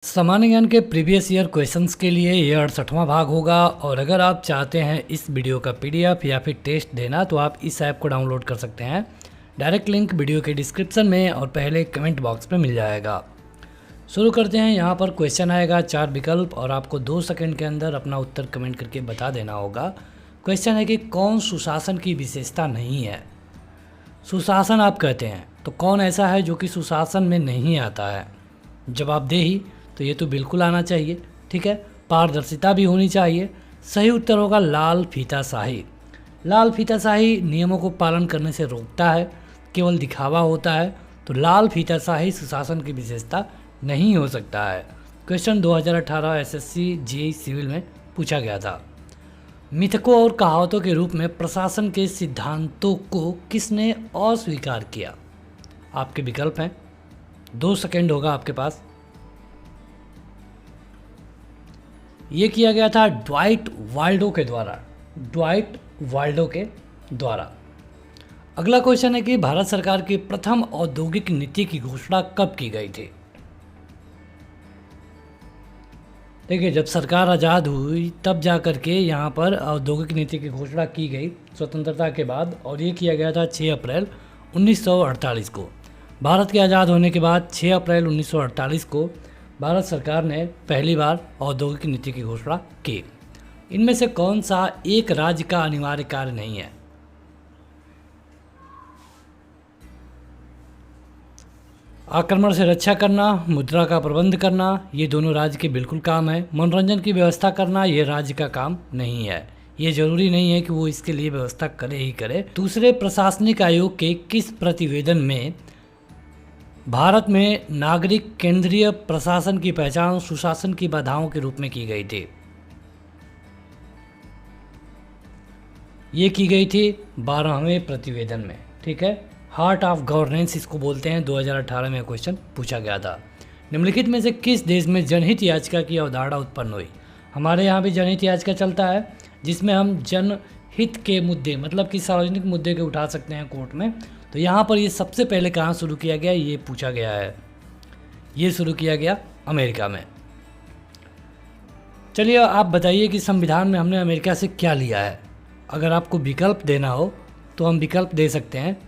सामान्य ज्ञान के प्रीवियस ईयर क्वेश्चंस के लिए ये 68वां भाग होगा। और अगर आप चाहते हैं इस वीडियो का पीडीएफ या फिर टेस्ट देना तो आप इस ऐप को डाउनलोड कर सकते हैं। डायरेक्ट लिंक वीडियो के डिस्क्रिप्शन में और पहले कमेंट बॉक्स में मिल जाएगा। शुरू करते हैं। यहाँ पर क्वेश्चन आएगा 4 विकल्प और आपको 2 सेकंड के अंदर अपना उत्तर कमेंट करके बता देना होगा। क्वेश्चन है कि कौन सुशासन की विशेषता नहीं है। सुशासन आप कहते हैं तो कौन ऐसा है जो कि सुशासन में नहीं आता है। जवाबदेही तो ये तो बिल्कुल आना चाहिए, ठीक है। पारदर्शिता भी होनी चाहिए। सही उत्तर होगा लाल फीताशाही। लाल फीताशाही नियमों को पालन करने से रोकता है, केवल दिखावा होता है। तो लाल फीताशाही सुशासन की विशेषता नहीं हो सकता है। क्वेश्चन 2018 एसएससी जेईई सिविल में पूछा गया था। मिथकों और कहावतों के रूप में प्रशासन के सिद्धांतों को किसने अस्वीकार किया। आपके विकल्प हैं, 2 सेकंड होगा आपके पास। ये किया गया था ड्वाइट वाल्डो के द्वारा। ड्वाइट वाल्डो के द्वारा। अगला क्वेश्चन है कि भारत सरकार की प्रथम औद्योगिक नीति की घोषणा कब की गई थी। देखिए, जब सरकार आज़ाद हुई तब जा कर के यहाँ पर औद्योगिक नीति की घोषणा की गई स्वतंत्रता के बाद, और ये किया गया था 6 अप्रैल 1948 को। भारत के आज़ाद होने के बाद 6 अप्रैल 1948 को भारत सरकार ने पहली बार औद्योगिक नीति की घोषणा की। इनमें से कौन सा एक राज्य का अनिवार्य कार्य नहीं है। आक्रमण से रक्षा करना, मुद्रा का प्रबंध करना, ये दोनों राज्य के बिल्कुल काम है। मनोरंजन की व्यवस्था करना ये राज्य का काम नहीं है। ये जरूरी नहीं है कि वो इसके लिए व्यवस्था करे ही करे। दूसरे प्रशासनिक आयोग के किस प्रतिवेदन में भारत में नागरिक केंद्रीय प्रशासन की पहचान सुशासन की बाधाओं के रूप में की गई थी। ये की गई थी 12वें प्रतिवेदन में, ठीक है। हार्ट ऑफ गवर्नेंस इसको बोलते हैं। 2018 में क्वेश्चन पूछा गया था। निम्नलिखित में से किस देश में जनहित याचिका की अवधारणा उत्पन्न हुई। हमारे यहाँ भी जनहित याचिका चलता है, जिसमें हम जनहित के मुद्दे मतलब कि सार्वजनिक मुद्दे के उठा सकते हैं कोर्ट में। तो यहाँ पर ये सबसे पहले कहाँ शुरू किया गया, ये पूछा गया है। ये शुरू किया गया अमेरिका में। चलिए आप बताइए कि संविधान में हमने अमेरिका से क्या लिया है। अगर आपको विकल्प देना हो तो हम विकल्प दे सकते हैं।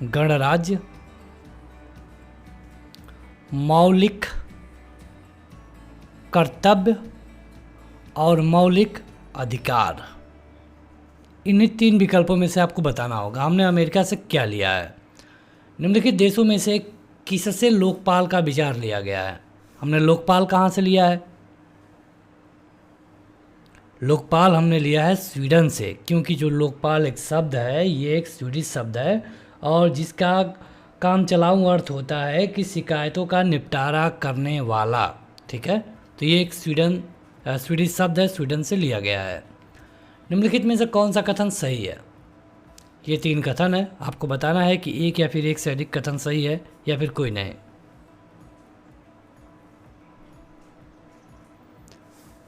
गणराज्य, मौलिक कर्तव्य और मौलिक अधिकार। इन्हीं 3 विकल्पों में से आपको बताना होगा हमने अमेरिका से क्या लिया है। निम्नलिखित देशों में से किससे लोकपाल का विचार लिया गया है। हमने लोकपाल कहाँ से लिया है। लोकपाल हमने लिया है स्वीडन से, क्योंकि जो लोकपाल एक शब्द है ये एक स्वीडिश शब्द है और जिसका काम चलाऊ अर्थ होता है कि शिकायतों का निपटारा करने वाला, ठीक है। तो ये एक स्वीडिश शब्द है, स्वीडन से लिया गया है। निम्नलिखित में से कौन सा कथन सही है। ये 3 कथन है, आपको बताना है कि एक या फिर एक से अधिक कथन सही है या फिर कोई नहीं।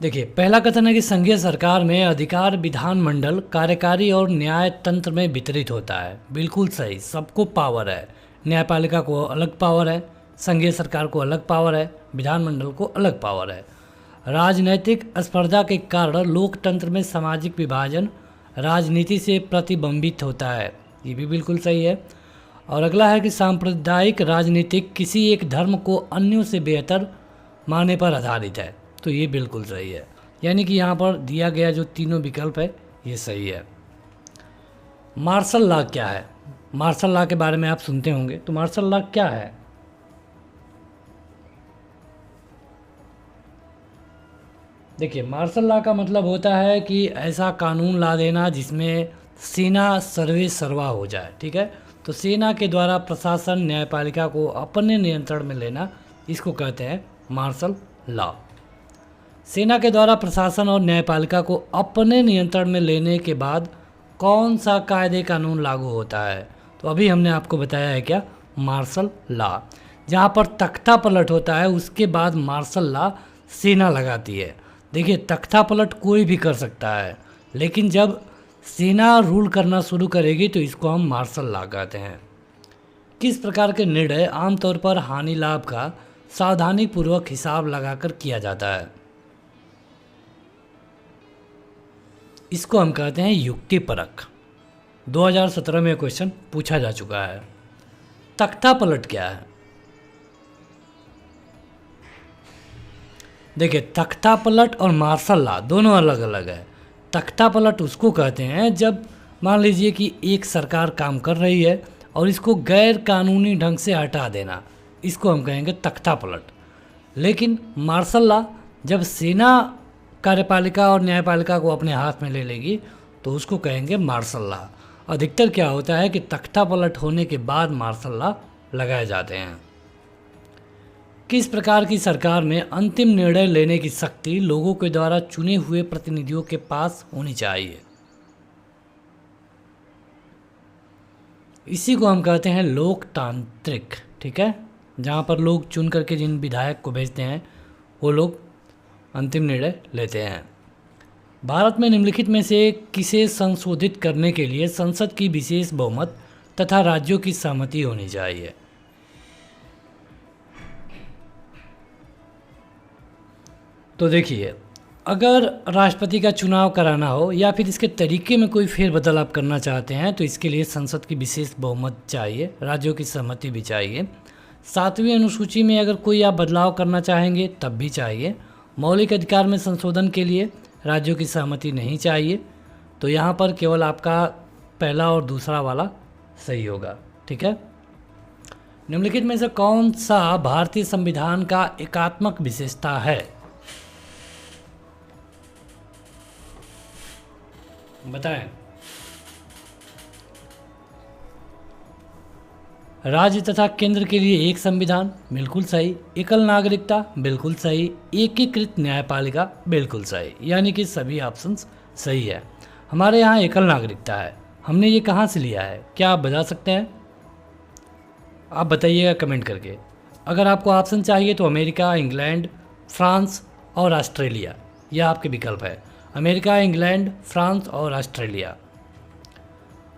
देखिए, पहला कथन है कि संघीय सरकार में अधिकार विधानमंडल, कार्यकारी और न्याय तंत्र में वितरित होता है। बिल्कुल सही, सबको पावर है। न्यायपालिका को अलग पावर है, संघीय सरकार को अलग पावर है, विधानमंडल को अलग पावर है। राजनैतिक स्पर्धा के कारण लोकतंत्र में सामाजिक विभाजन राजनीति से प्रतिबिंबित होता है। ये भी बिल्कुल सही है। और अगला है कि सांप्रदायिक राजनीतिक किसी एक धर्म को अन्यों से बेहतर मानने पर आधारित है। तो ये बिल्कुल सही है। यानी कि यहाँ पर दिया गया जो तीनों विकल्प है ये सही है। मार्शल लॉ क्या है। मार्शल लॉ के बारे में आप सुनते होंगे, तो मार्शल लॉ क्या है। देखिए, मार्शल लॉ का मतलब होता है कि ऐसा कानून ला देना जिसमें सेना सर्वे सर्वा हो जाए, ठीक है। तो सेना के द्वारा प्रशासन न्यायपालिका को अपने नियंत्रण में लेना, इसको कहते हैं मार्शल लॉ। सेना के द्वारा प्रशासन और न्यायपालिका को अपने नियंत्रण में लेने के बाद कौन सा कायदे कानून लागू होता है। तो अभी हमने आपको बताया है क्या, मार्शल लॉ। जहाँ पर तख्ता पलट होता है उसके बाद मार्शल लॉ सेना लगाती है। देखिए, तख्ता पलट कोई भी कर सकता है, लेकिन जब सेना रूल करना शुरू करेगी तो इसको हम मार्शल लॉ कहते हैं। किस प्रकार के निर्णय आमतौर पर हानि लाभ का सावधानी पूर्वक हिसाब लगाकर किया जाता है। इसको हम कहते हैं युक्तिपरक। 2017 में क्वेश्चन पूछा जा चुका है। तख्ता पलट क्या है? देखिए, तख्ता पलट और मार्शल लॉ दोनों अलग अलग है। तख्ता पलट उसको कहते हैं जब मान लीजिए कि एक सरकार काम कर रही है और इसको गैर कानूनी ढंग से हटा देना, इसको हम कहेंगे तख्ता पलट। लेकिन मार्शल लॉ जब सेना कार्यपालिका और न्यायपालिका को अपने हाथ में ले लेगी तो उसको कहेंगे मार्शल लॉ। अधिकतर क्या होता है कि तख्ता पलट होने के बाद मार्शल लॉ लगाए जाते हैं। किस प्रकार की सरकार में अंतिम निर्णय लेने की शक्ति लोगों के द्वारा चुने हुए प्रतिनिधियों के पास होनी चाहिए? इसी को हम कहते हैं लोकतांत्रिक। ठीक है, जहाँ पर लोग चुन करके जिन विधायक को भेजते हैं वो लोग अंतिम निर्णय लेते हैं। भारत में निम्नलिखित में से किसे संशोधित करने के लिए संसद की विशेष बहुमत तथा राज्यों की सहमति होनी चाहिए? तो देखिए, अगर राष्ट्रपति का चुनाव कराना हो या फिर इसके तरीके में कोई फेरबदल आप करना चाहते हैं तो इसके लिए संसद की विशेष बहुमत चाहिए, राज्यों की सहमति भी चाहिए। 7वीं अनुसूची में अगर कोई आप बदलाव करना चाहेंगे तब भी चाहिए। मौलिक अधिकार में संशोधन के लिए राज्यों की सहमति नहीं चाहिए। तो यहाँ पर केवल आपका पहला और दूसरा वाला सही होगा। ठीक है, निम्नलिखित में से कौन सा भारतीय संविधान का एकात्मक विशेषता है? बताएं। राज्य तथा केंद्र के लिए एक संविधान, बिल्कुल सही। एकल नागरिकता, बिल्कुल सही। एकीकृत न्यायपालिका, बिल्कुल सही। यानी कि सभी ऑप्शंस सही है। हमारे यहाँ एकल नागरिकता है। हमने ये कहाँ से लिया है, क्या आप बता सकते हैं? आप बताइएगा कमेंट करके। अगर आपको ऑप्शन चाहिए तो अमेरिका, इंग्लैंड, फ्रांस और ऑस्ट्रेलिया, यह आपके विकल्प है। अमेरिका, इंग्लैंड, फ्रांस और ऑस्ट्रेलिया।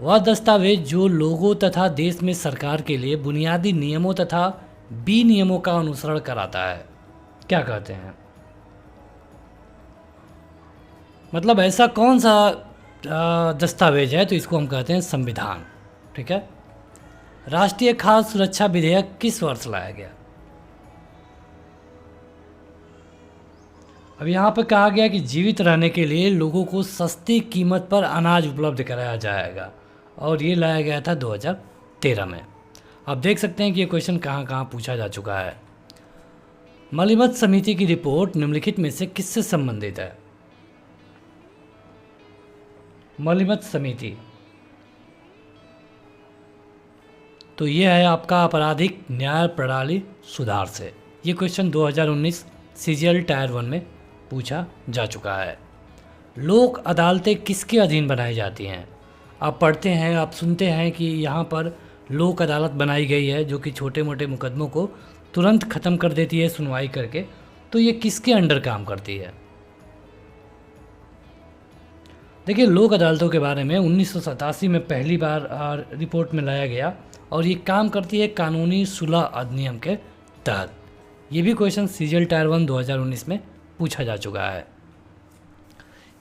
वह दस्तावेज जो लोगों तथा देश में सरकार के लिए बुनियादी नियमों तथा विनियमों का अनुसरण कराता है, क्या कहते हैं? मतलब ऐसा कौन सा दस्तावेज है? तो इसको हम कहते हैं संविधान। ठीक है, राष्ट्रीय खाद्य सुरक्षा विधेयक किस वर्ष लाया गया? अब यहाँ पर कहा गया कि जीवित रहने के लिए लोगों को सस्ती कीमत पर अनाज उपलब्ध कराया जाएगा और ये लाया गया था 2013 में। आप देख सकते हैं कि ये क्वेश्चन कहाँ कहाँ पूछा जा चुका है। मलिमत समिति की रिपोर्ट निम्नलिखित में से किससे संबंधित है? मलिमत समिति तो ये है आपका आपराधिक न्याय प्रणाली सुधार से। ये क्वेश्चन 2019 सीजीएल टायर 1 में पूछा जा चुका है। लोक अदालतें किसके अधीन बनाई जाती हैं? आप पढ़ते हैं, आप सुनते हैं कि यहाँ पर लोक अदालत बनाई गई है जो कि छोटे मोटे मुकदमों को तुरंत ख़त्म कर देती है सुनवाई करके। तो ये किसके अंडर काम करती है? देखिए, लोक अदालतों के बारे में 1987 में पहली बार रिपोर्ट में लाया गया और ये काम करती है कानूनी सुलह अधिनियम के तहत। ये भी क्वेश्चन सीजीएल टायर 1 2019 में पूछा जा चुका है।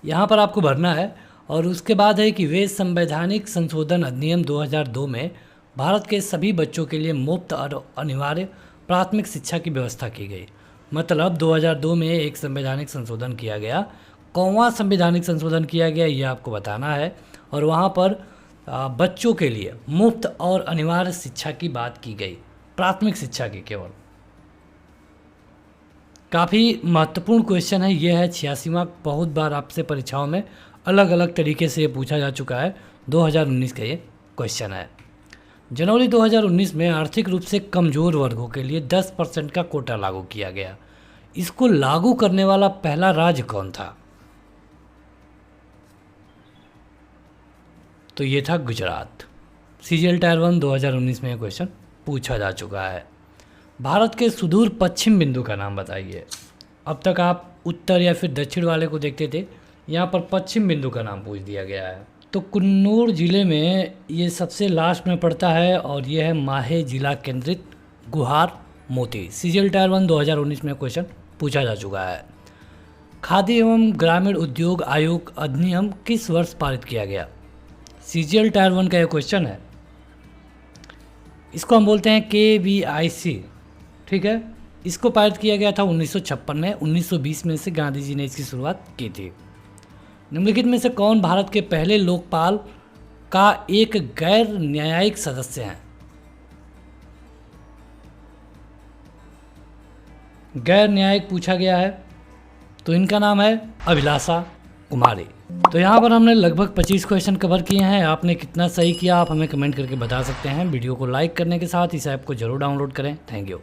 यहाँ पर आपको भरना है। और उसके बाद है कि वे संवैधानिक संशोधन अधिनियम 2002 में भारत के सभी बच्चों के लिए मुफ्त और अनिवार्य प्राथमिक शिक्षा की व्यवस्था की गई। मतलब 2002 में एक संवैधानिक संशोधन किया गया। कौनवा संवैधानिक संशोधन किया गया ये आपको बताना है। और वहाँ पर बच्चों के लिए मुफ्त और अनिवार्य शिक्षा की बात की गई, प्राथमिक शिक्षा की केवल। काफ़ी महत्वपूर्ण क्वेश्चन है ये है 86वां। बहुत बार आपसे परीक्षाओं में अलग अलग तरीके से ये पूछा जा चुका है। 2019 का ये क्वेश्चन है। जनवरी 2019 में आर्थिक रूप से कमज़ोर वर्गों के लिए 10% का कोटा लागू किया गया। इसको लागू करने वाला पहला राज्य कौन था? तो ये था गुजरात। सीजीएल टायर 1 2019 में ये क्वेश्चन पूछा जा चुका है। भारत के सुदूर पश्चिम बिंदु का नाम बताइए। अब तक आप उत्तर या फिर दक्षिण वाले को देखते थे, यहाँ पर पश्चिम बिंदु का नाम पूछ दिया गया है। तो कन्नौज ज़िले में ये सबसे लास्ट में पड़ता है और ये है माहे जिला केंद्रित गुहार मोती। CGL टायर 1 2019 में क्वेश्चन पूछा जा चुका है। खाद्य एवं ग्रामीण उद्योग आयोग अधिनियम किस वर्ष पारित किया गया? CGL टायर 1 का यह क्वेश्चन है। इसको हम बोलते हैं KVIC, ठीक है। इसको पारित किया गया था 1956 में। 1920 में से गांधी जी ने इसकी शुरुआत की थी। निम्नलिखित में से कौन भारत के पहले लोकपाल का एक गैर न्यायिक सदस्य हैं? गैर न्यायिक पूछा गया है तो इनका नाम है अभिलाषा कुमारी। तो यहाँ पर हमने लगभग 25 क्वेश्चन कवर किए हैं। आपने कितना सही किया आप हमें कमेंट करके बता सकते हैं। वीडियो को लाइक करने के साथ इस ऐप को जरूर डाउनलोड करें। Thank you.